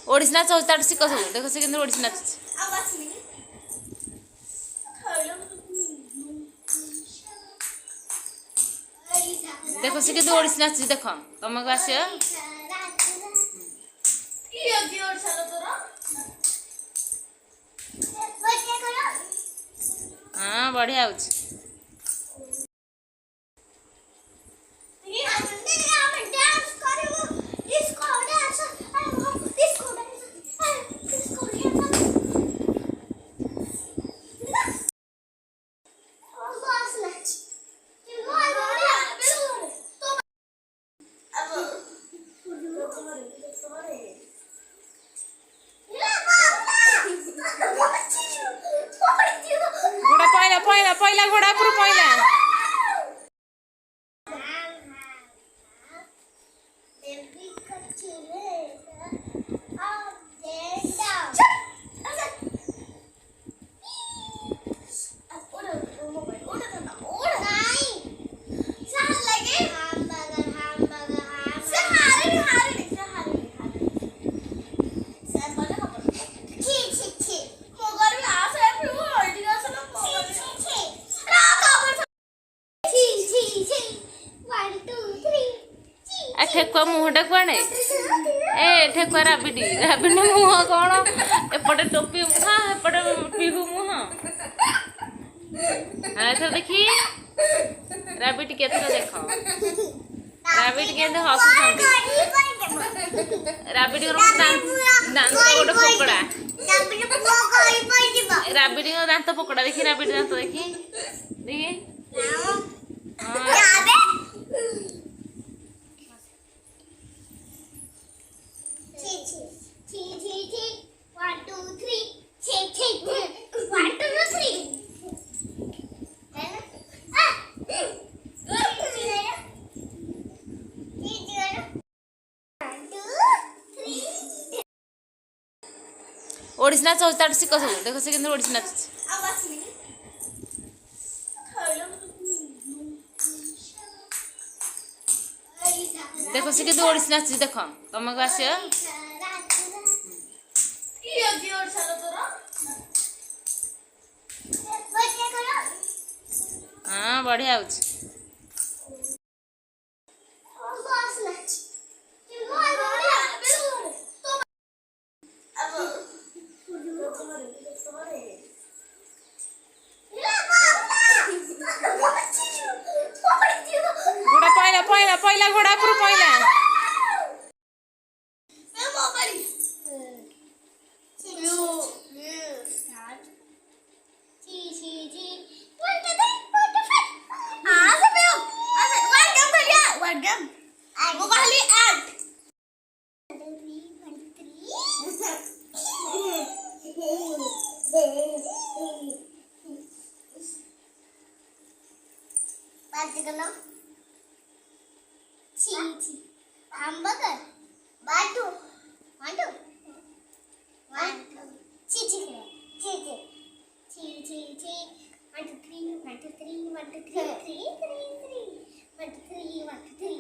ओडिसी नाच होता शिक सब देख से केंद्र ओडिसी नाच देख से केंद्र ओडिसी नाच देख तुमको आस हाँ बढ़िया हो घोड़ा पहिला पहिला पहिला घोड़ा पुरो पहिला ठेकुआ मुहटा कुआड़े ए ठेकुआ राबिडी राबिडी मुह कौन एपटे टोपी मुह एपटे पिहू मुह हाँ देखी राबिडी के देख राबिडी के हसुंट राबिडी दांत गोटे पकड़ा राबिडी दांत पकड़ा देखी राबिडी दांत देखी देखी ओडिसी नाच होता शिक सब देख से केंद्र ओडिसी नाच देख से केंद्र ओडिसी नाच देख तुमको आस हाँ बढ़िया हो घोड़ा पहिला पहिला पहिला घोड़ा पुरो पहिला hamburger batu mantu one chi chi chi chi chi chi 1 2 3 1 2 3 1 2 3 3 3 3 1 2 3 1 2 3